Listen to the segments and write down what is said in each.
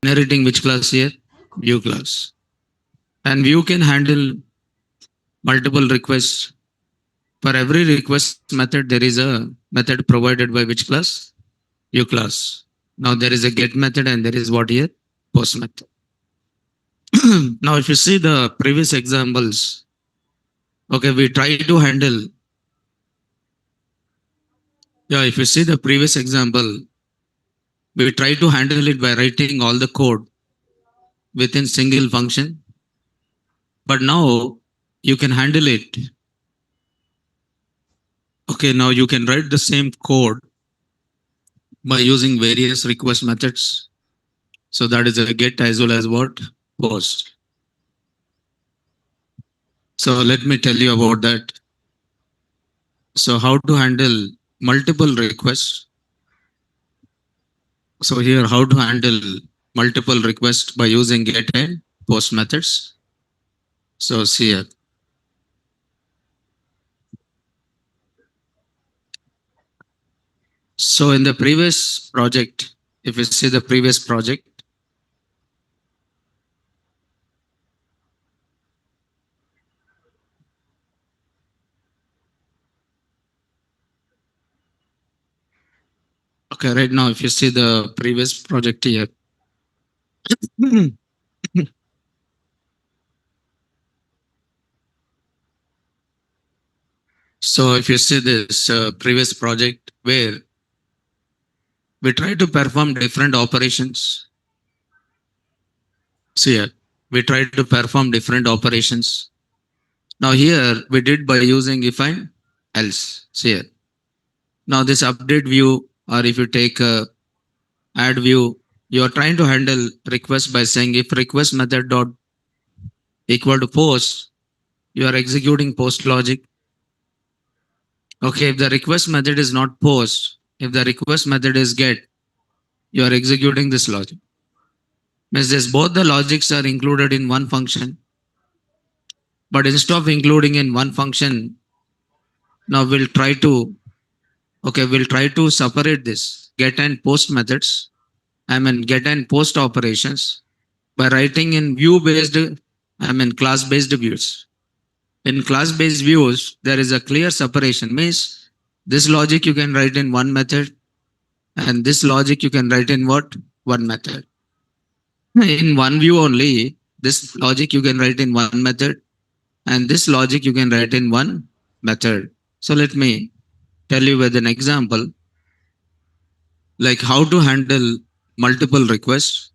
inheriting which class here? View class. And view can handle multiple requests. For every request method, there is a method provided by which class? View class. Now there is a get method and there is what here? Post method. Now if you see the previous examples, okay, we try to handle, if you see the previous example, we try to handle it by writing all the code within single function. But now you can handle it. Okay, now you can write the same code by using various request methods. So that is a get as well as what? Post. So let me tell you about that. So how to handle multiple requests. So here how to handle multiple requests by using get and post methods. So see here. So in the previous project, if you see the previous project, okay, right now if you see the previous project here, so if you see this previous project where we try to perform different operations. See here, we try to perform different operations. Now here we did by using if and else. See here. Now this update view, or if you take add view, you are trying to handle request by saying if request method dot equal to post, you are executing post logic. Okay, if the request method is not post, if the request method is get, you are executing this logic. Means this both the logics are included in one function. But instead of including in one function, now we'll try to separate this get and post methods. I mean get and post operations by writing in view based, class based views. In class based views, there is a clear separation. Means this logic you can write in one method and this logic you can write in what? One method. In one view only, this logic you can write in one method and this logic you can write in one method. So let me tell you with an example, like how to handle multiple requests.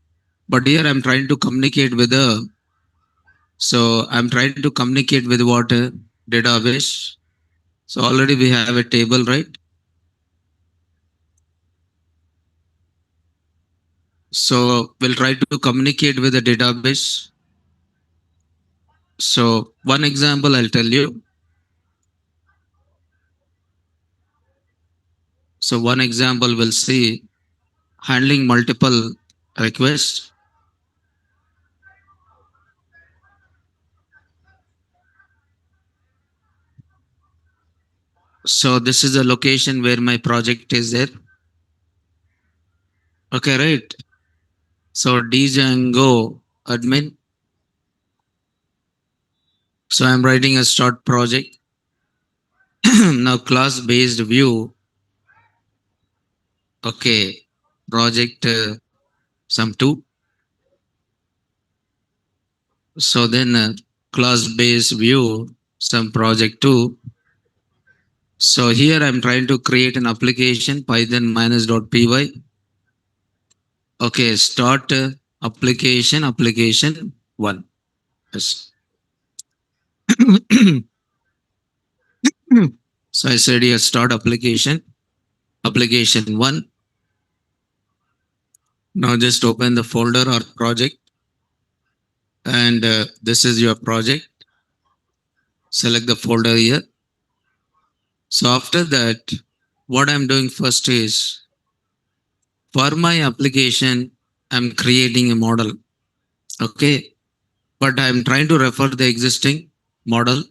But here I'm trying to communicate with I'm trying to communicate with what? Database. So already we have a table, right? So we'll try to communicate with the database. So one example I'll tell you. So one example we'll see handling multiple requests. So this is the location where my project is there. Okay, right. So DJANGO admin. So I'm writing a start project. Now class based view. Okay, project some 2. So then class based view some project 2. So here I'm trying to create an application python -.py. Okay, start application 1. Yes. So I said here start application 1. Now just open the folder or project and this is your project. Select the folder here. So after that, what I'm doing first is for my application, I'm creating a model. Okay, but I'm trying to refer the existing model.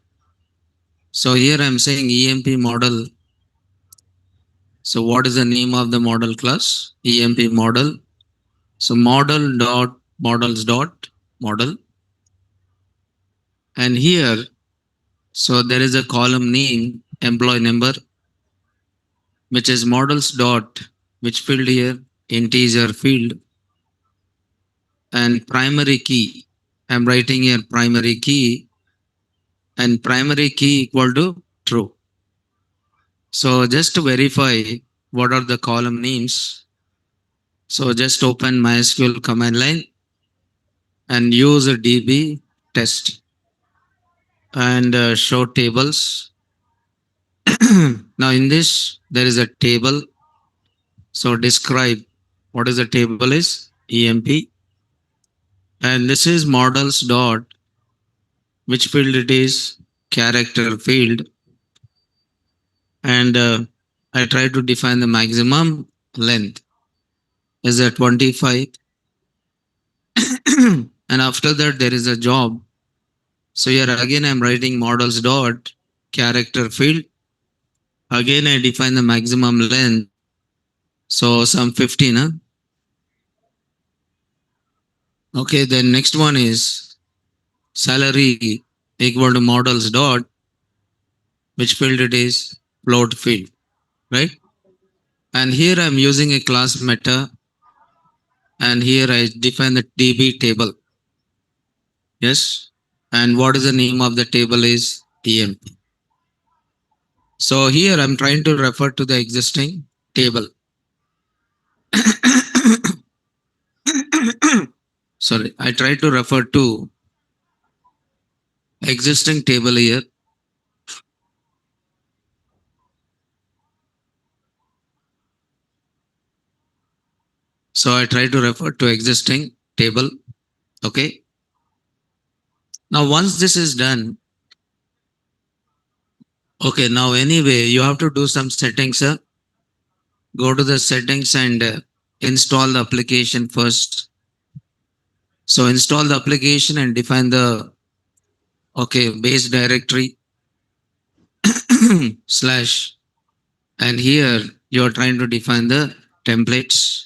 So here I'm saying EMP model. So what is the name of the model class? EMP model. So model dot models dot model, and here, so there is a column name, employee number, which is models dot, which field here, integer field, and primary key. I'm writing here primary key, and primary key equal to true. So just to verify what are the column names, so just open MySQL command line and use a DB test and show tables. Now in this there is a table. So describe what is the table is EMP, and this is models dot, which field it is, character field, and I try to define the maximum length is a 25. And after that there is a job. So here again I'm writing models dot character field. Again I define the maximum length. So some 15. Huh? Okay, then next one is salary equal to models dot, which field it is, float field, right? And here I'm using a class meta, and here I define the DB table. Yes. And what is the name of the table is EMP. So here I'm trying to refer to the existing table. Sorry, I try to refer to existing table here. So I try to refer to existing table. Okay. Now once this is done, okay, now anyway, you have to do some settings. Go to the settings and install the application first. So install the application and define the, okay, base directory slash, and here you are trying to define the templates.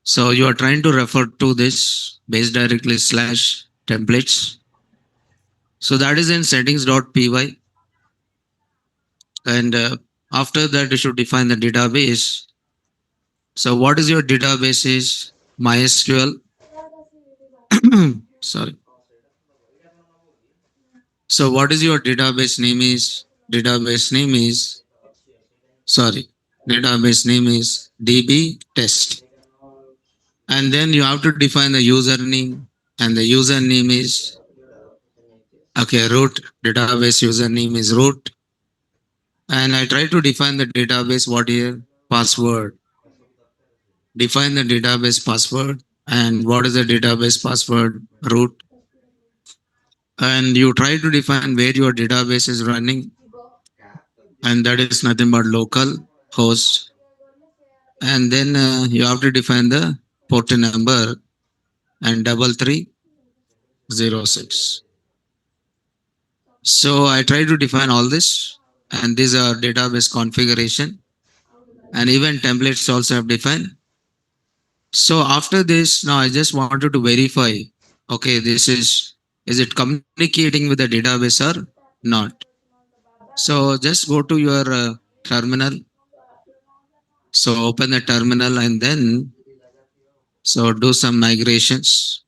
So you are trying to refer to this base directory slash templates. So that is in settings.py. And after that, you should define the database. So what is your database is MySQL. Sorry. So what is your database name is? Database name is, sorry, database name is DB test. And then you have to define the username, and the username is, okay, root, database username is root. And I try to define the database, what here, password. Define the database password. And what is the database password? Root. And you try to define where your database is running, and that is nothing but local host. And then you have to define the port number and 3306. So I try to define all this, and these are database configuration, and even templates also have defined. So after this, now I just wanted to verify, okay, this is it communicating with the database or not? So just go to your terminal. So open the terminal and then so do some migrations.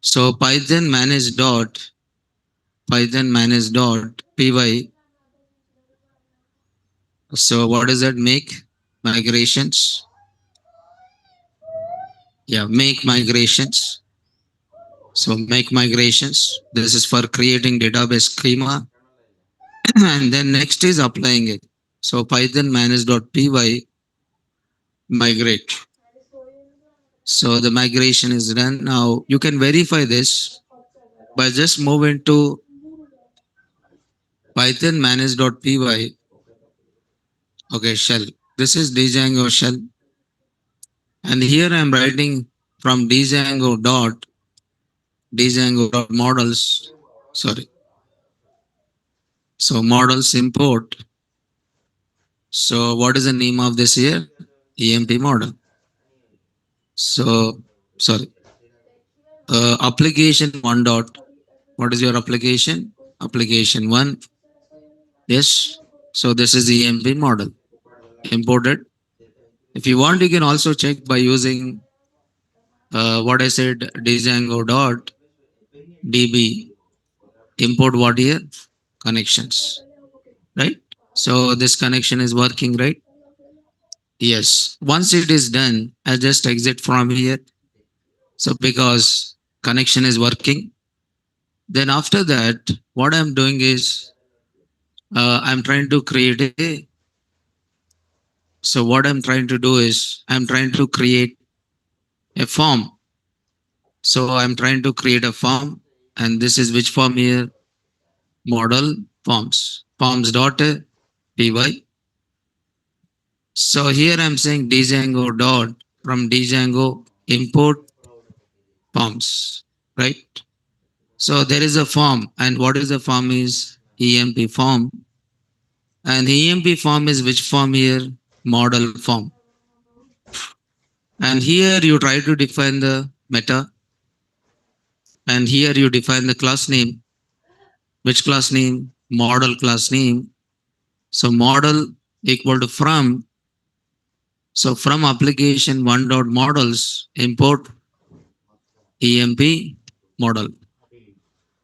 So Python manage dot py. So what does that make? Migrations. Yeah, make migrations. So make migrations. This is for creating database schema. And then next is applying it. So Python manage.py migrate. So the migration is done. Now you can verify this by just move into Python manage.py. Okay, shell. This is DJANGO shell. And here I'm writing from DJANGO dot models. Sorry. So models import. So what is the name of this here? EMP model. So, sorry, application one dot. What is your application? Application one. Yes. So this is EMP model imported. If you want, you can also check by using what I said, DJANGO dot DB import what here connections, right? So this connection is working, right? Yes. Once it is done, I just exit from here. So because connection is working, then after that, what I'm doing is I'm trying to create a. So what I'm trying to do is I'm trying to create a form. So I'm trying to create a form, and this is which form here? Model forms. Forms dot py. So here I'm saying Django dot from Django import forms, right? So there is a form, and what is the form is EMP form, and EMP form is which form here? Model form. And here you try to define the meta, and here you define the class name. Which class name? Model class name. So model equal to from. So from application one dot models import EMP model.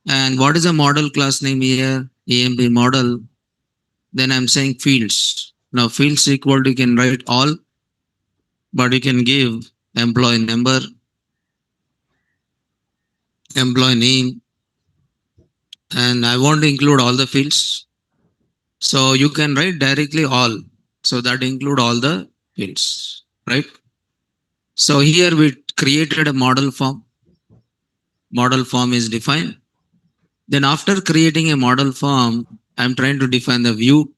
And what is a model class name here? EMP model. Then I'm saying fields. Now fields equal to you can write all, but you can give employee number, employee name, and I want to include all the fields. So you can write directly all. So that include all the fields, right? So here we created a model form. Model form is defined. Then after creating a model form, I'm trying to define the view.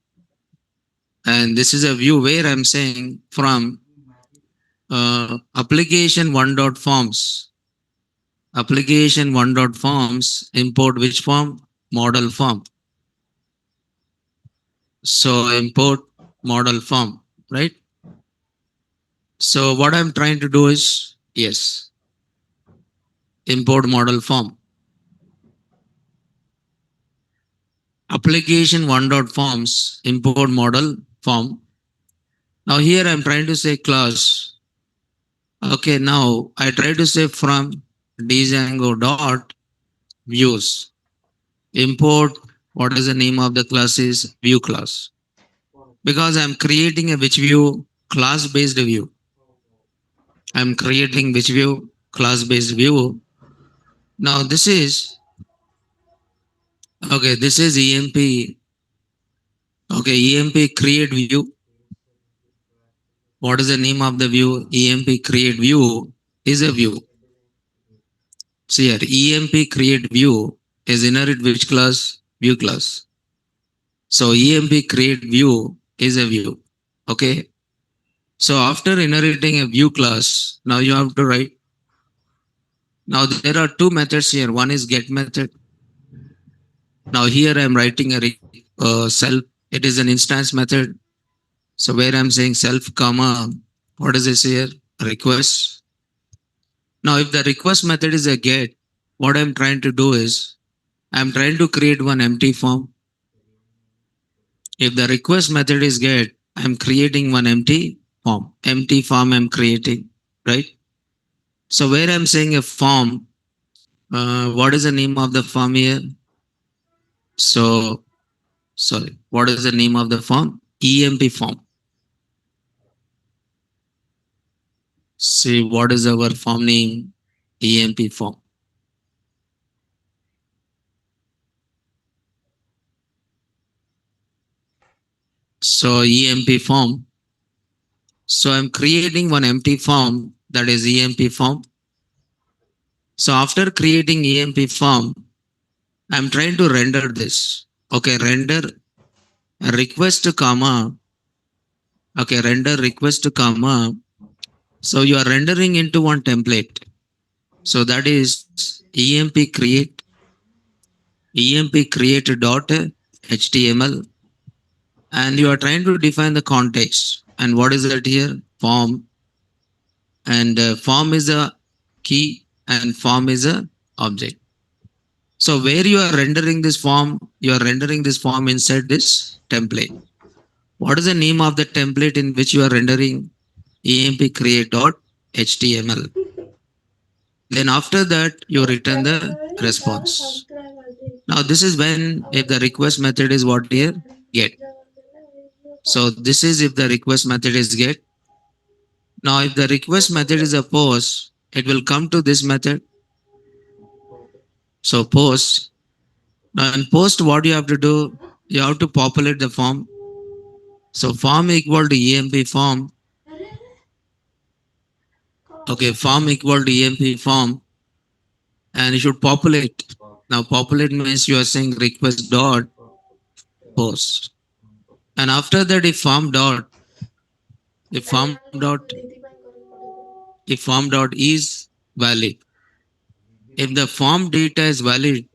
And this is a view where I'm saying from application one dot forms. Application one dot forms import which form? Model form. So import model form, right? So what I'm trying to do is yes, import model form. Application one dot forms import model form. Now here I'm trying to say class. Okay, now I try to say from Django dot views import what is the name of the class is view class, because I'm creating a which view? Class based view. I'm creating which view? Class based view. Now this is okay. This is EMP. Okay, EMP create view. What is the name of the view? EMP create view is a view. See here, EMP create view is inherit which class? View class. So EMP create view is a view. Okay. So after inheriting a view class, now you have to write. Now there are two methods here. One is get method. Now here I'm writing a self. It is an instance method. So where I'm saying self comma, what is this here? Request. Now if the request method is a get, what I'm trying to do is I'm trying to create one empty form. If the request method is get, I'm creating one empty form. Empty form I'm creating, right? So where I'm saying a form, what is the name of the form here? So sorry, what is the name of the form? EMP form. See what is our form name? EMP form. So EMP form. So I'm creating one empty form, that is EMP form. So after creating EMP form, I'm trying to render this. Okay, render request comma. Okay, render request comma. So you are rendering into one template. So that is EMP create dot HTML, and you are trying to define the context. And what is that here? form, and form is a key and form is a object. So where you are rendering this form, you are rendering this form inside this template. What is the name of the template in which you are rendering? EMP create.html. Then after that, you return the response. Now this is when if the request method is what here? Get. So this is if the request method is get. Now if the request method is a post, it will come to this method. So post. Now in post, what you have to do? You have to populate the form. So form equal to EMP form. Okay, form equal to EMP form, and you should populate. Now populate means you are saying request dot post, and after that if form dot if form dot is valid, if the form data is valid,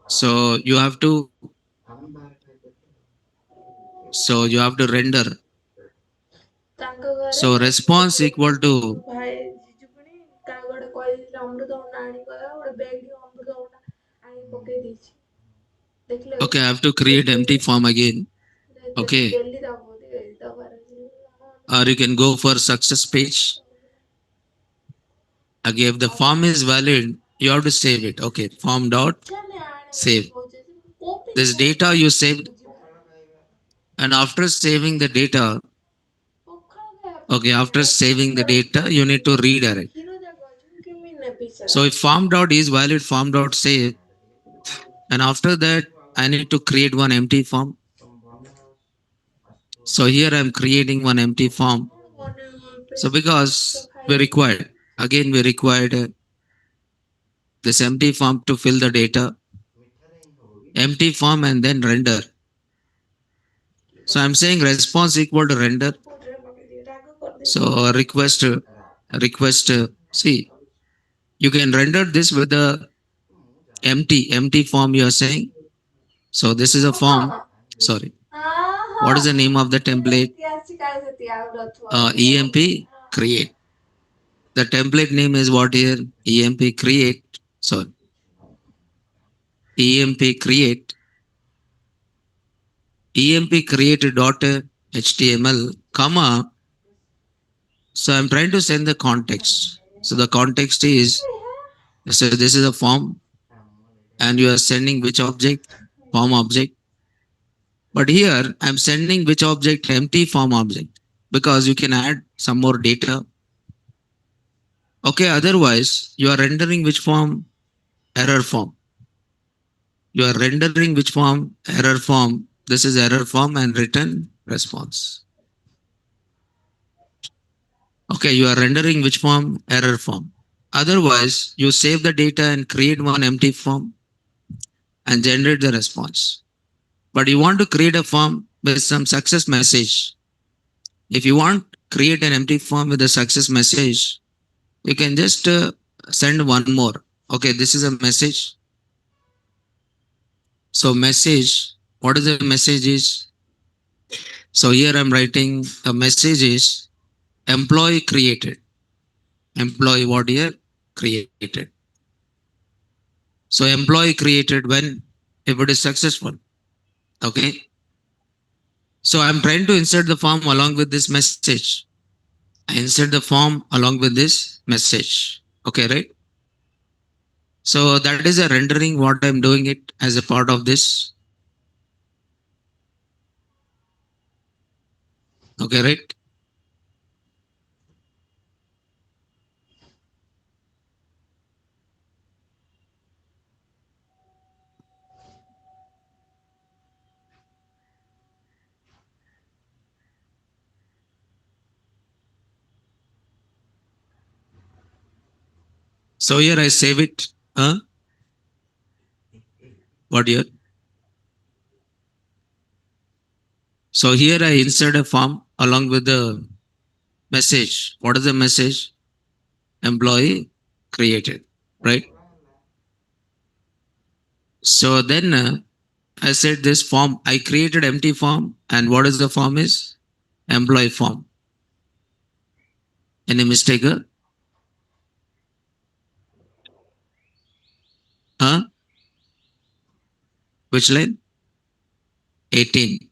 so you have to render. ତାଙ୍କ ଘରେ So response ଗୋଟେ equal to, ଭାଇ ଜିଜୁ ପୁଣି କାହାକୁ ଗୋଟେ କହିଦେଇଥିଲେ ଅମୃତଭଣ୍ଡା ଆଣି କହିବା ଗୋଟେ ବ୍ୟାଗ୍ ଅମୃତଭଣ୍ଡା ଆଣି ପକେଇ ଦେଇଛି ଦେଖିଲେ okay, I have to create empty form again. Okay, daily ଦବାର or you can go for success page. Okay, if the form is valid, you have to save it. Okay, form dot save. This data you saved, and after saving the data, okay, after saving the data, you need to redirect. So if form dot is valid, form dot save, and after that, I need to create one empty form. So here I'm creating one empty form. So because we required this empty form to fill the data, empty form and then render. So I'm saying response equal to render. So request, see, you can render this with the empty form you are saying. So this is a form. Sorry. What is the name of the template? EMP create. The template name is what here? EMP create. Sorry. EMP create. EMP create dot HTML, comma. So I'm trying to send the context. So the context is, so this is a form and you are sending which object? Form object. But here I'm sending which object? Empty form object, because you can add some more data. Okay, otherwise you are rendering which form? Error form. You are rendering which form? Error form. This is error form and return response. Okay, you are rendering which form? Error form. Otherwise, you save the data and create one empty form and generate the response. But you want to create a form with some success message. If you want create an empty form with a success message, you can just send one more. Okay, this is a message. So message, what is the message is? So here I'm writing a message is employee created. Employee what here? Created. So employee created when if it is successful. Okay. So I'm trying to insert the form along with this message. I insert the form along with this message. Okay, right? So that is a rendering what I'm doing it as a part of this. Okay, right? So here I save it. What here? So here I insert a form along with the message. What is the message? Employee created, right? So then I said this form, I created empty form, and what is the form is? Employee form. Any mistake? Huh? Which line? 18.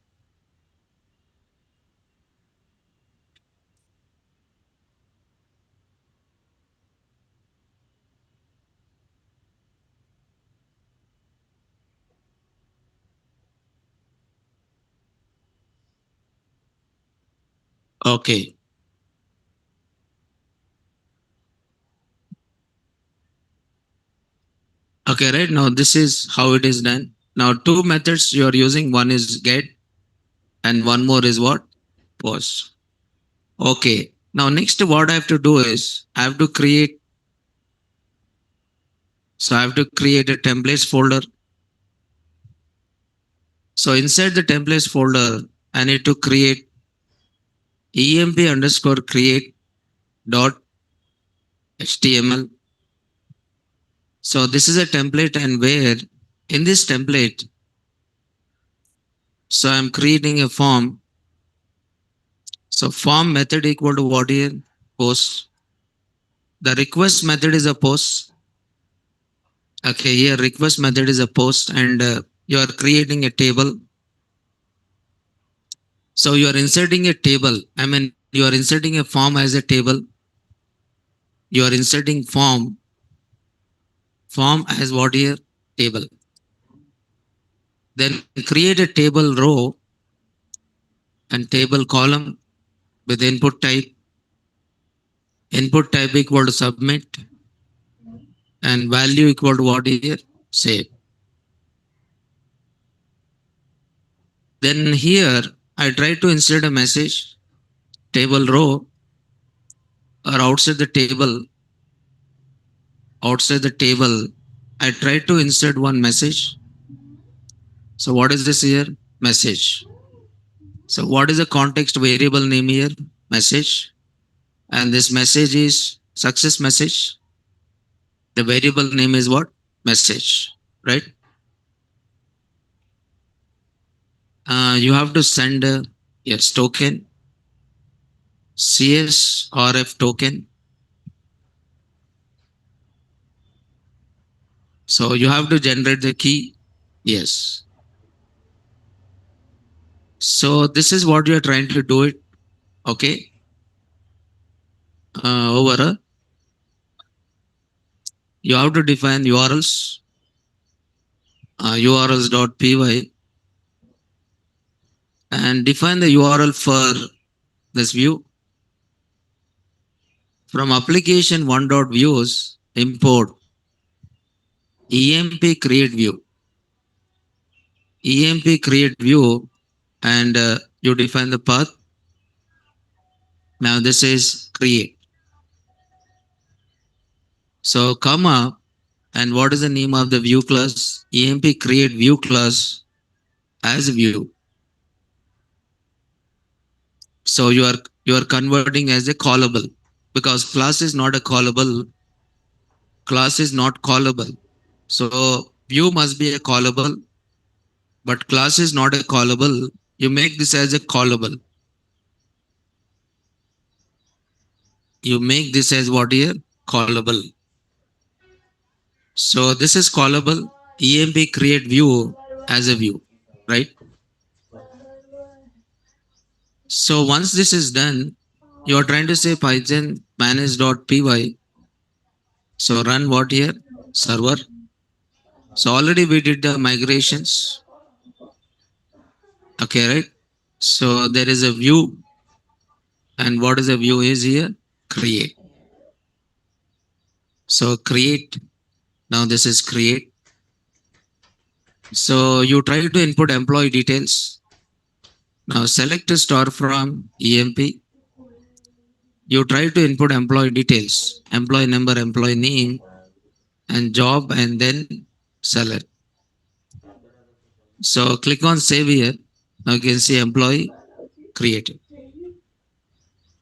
Okay. Okay, right now this is how it is done. Now two methods you are using. One is get and one more is what? Post. Okay. Now next what I have to do is I have to create. So I have to create a templates folder. So inside the templates folder, I need to create emp underscore create dot html. So this is a template, and where in this template, so I'm creating a form. So form method equal to what here? Post. The request method is a post. Okay, here request method is a post, and you are creating a table. So you are inserting a table. I mean, you are inserting a form as a table. You are inserting form as what here? Table. Then create a table row and table column with input type. Input type equal to submit and value equal to what here? Save. Then here I try to insert a message, table row, or outside the table, I try to insert one message. So what is this here? Message. So what is the context variable name here? Message. And this message is success message. The variable name is what? Message. Right? You have to send a yes token, CSRF token. So you have to generate the key. Yes. So this is what you are trying to do it. Okay. Over you have to define URLs, urls.py, and define the URL for this view. From application one.views, import emp create view. Emp create view, and you define the path. Now this is create. So comma, and what is the name of the view class? Emp create view class as view. So you are converting as a callable, because class is not a callable. Class is not callable. So view must be a callable, but class is not a callable. You make this as a callable. You make this as what here? Callable. So this is callable. EMP create view as a view, right? So once this is done, you are trying to say Python manage.py. So run what here? Server. So already we did the migrations. Okay, right? So there is a view, and what is a view is here? Create. So create. Now this is create. So you try to input employee details. Now select a star from EMP. You try to input employee details, employee number, employee name, and job, and then seller. So click on save here. Now you can see employee created.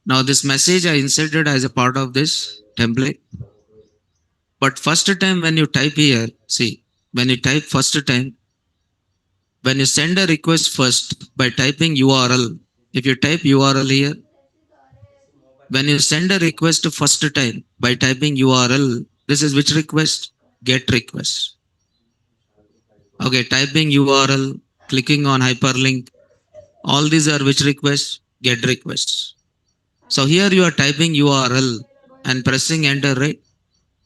Now this message I inserted as a part of this template. But first time when you type here, see, when you type first time, when you send a request first by typing URL, if you type URL here, When you send a request first time by typing URL, this is which request? Get request. Okay, typing URL, clicking on hyperlink, all these are which requests? Get requests. So here you are typing URL and pressing enter, right?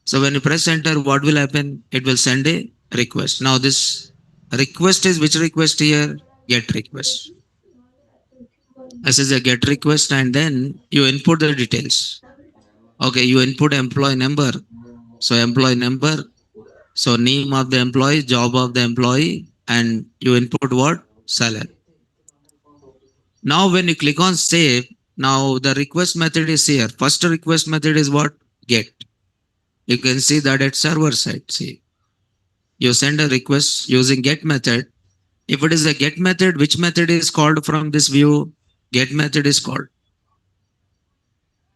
So when you press enter, what will happen? It will send a request. Now this request is which request here? Get request. This is a get request, and then you input the details. Okay, you input employee number. So employee number, so name of the employee, job of the employee, and you input what? Salary. Now when you click on save, now the request method is here. First request method is what? Get. You can see that at server side. See, you send a request using get method. If it is a get method, which method is called from this view? Get method is called.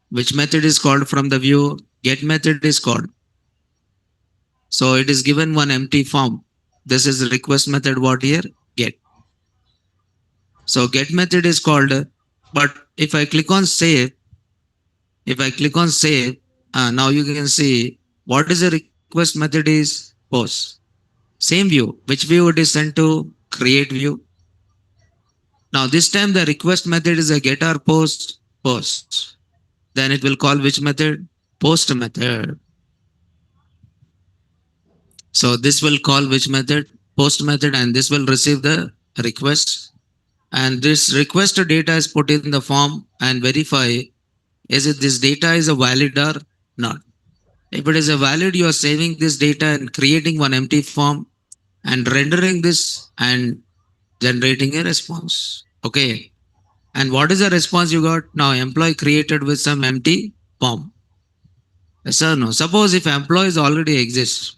Which method is called from the view? Get method is called. So it is given one empty form. This is request method what here? Get. So get method is called, but if I click on save, if I click on save, now you can see what is the request method is post. Same view. Which view it is sent to? Create view. Now this time the request method is a get or post. Post. Then it will call which method? Post method. So this will call which method? Post method, and this will receive the request. And this request data is put in the form and verify is it this data is a valid or not. If it is a valid, you are saving this data and creating one empty form and rendering this and generating a response. Okay. And what is the response you got? Now employee created with some empty form. Yes or no? Suppose if employees already exist,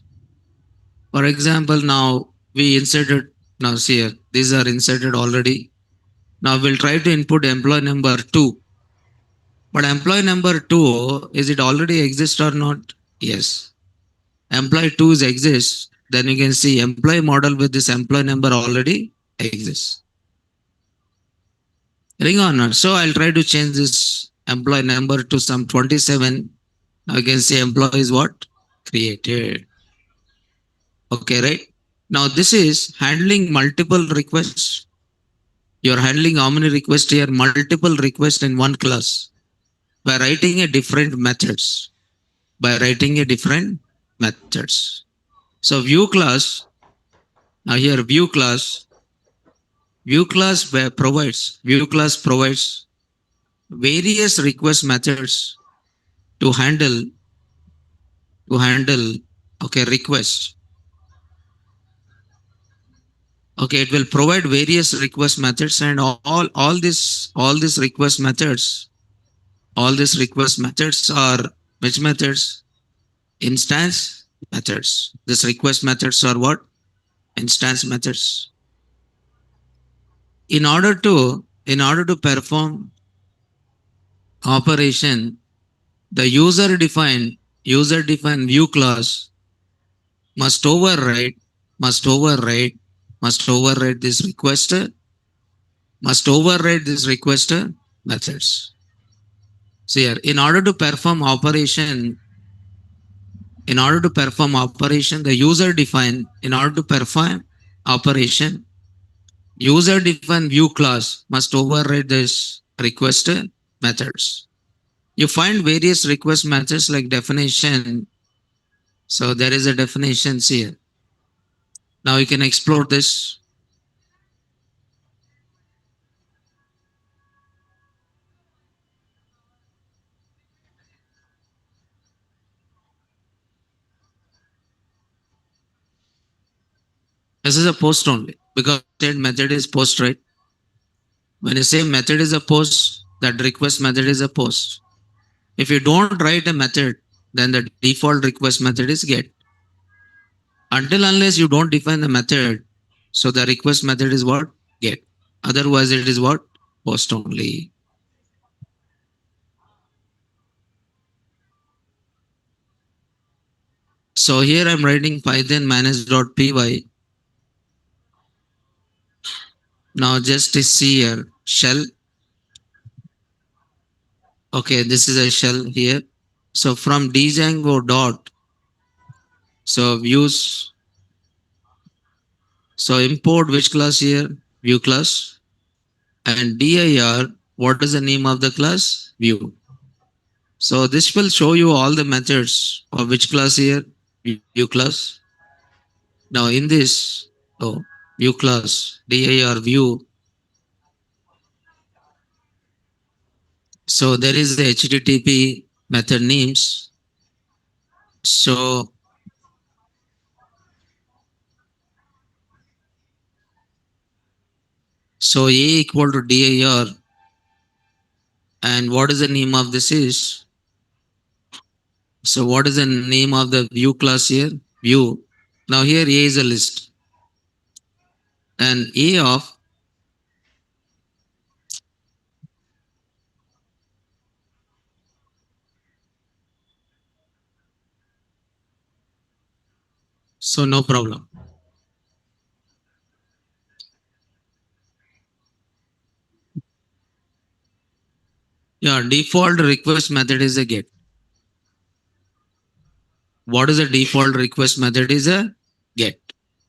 for example, now we inserted, now see here, these are inserted already. Now we'll try to input employee number 2. But employee number 2, is it already exist or not? Yes. Employee 2 is exists. Then you can see employee model with this employee number already exists. Ring on not. So I'll try to change this employee number to some 27. Now you can see employee is what? Created. Okay, right? Now this is handling multiple requests. You're handling how many requests here? Multiple requests in one class by writing a different methods. By writing a different methods. So now here view class provides various request methods to handle okay requests. Okay, it will provide various request methods, and all these request methods are which methods? Instance methods. This request methods are what? Instance methods. In order to perform operation, the user defined view class must override must override must override this methods. So here, the user define in order to perform operation, user define view class must override this request methods. You find various request methods like definition. So there is a definition here. Now you can explore this. This is a post only because said method is post, right? When you say method is a post, that request method is a post. If you don't write a method, then the default request method is get. Until unless you don't define the method, so the request method is what? Get. Otherwise, it is what? Post only. So here I'm writing Python manage.py. Now just see here shell. Okay, this is a shell here. So from DJANGO dot, so views, so import which class here? View class. And dir, what is the name of the class? View. So this will show you all the methods of which class here? View class. Now in this, oh, view class, dir view. So there is the HTTP method names. So so a equal to dir, and what is the name of this is? So what is the name of the view class here? View. Now here a is a list, and a of, so no problem. Yeah, default request method is a get. What is a default request method is a get.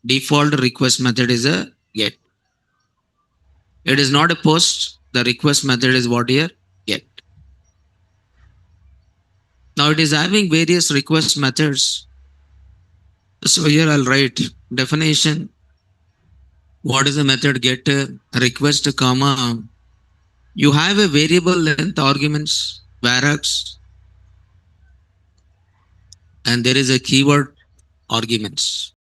Default request method is a get. It is not a post. The request method is what here? Get. Now it is having various request methods. So here I'll write definition. What is the method get request comma. You have a variable length arguments, varchs, and there is a keyword arguments.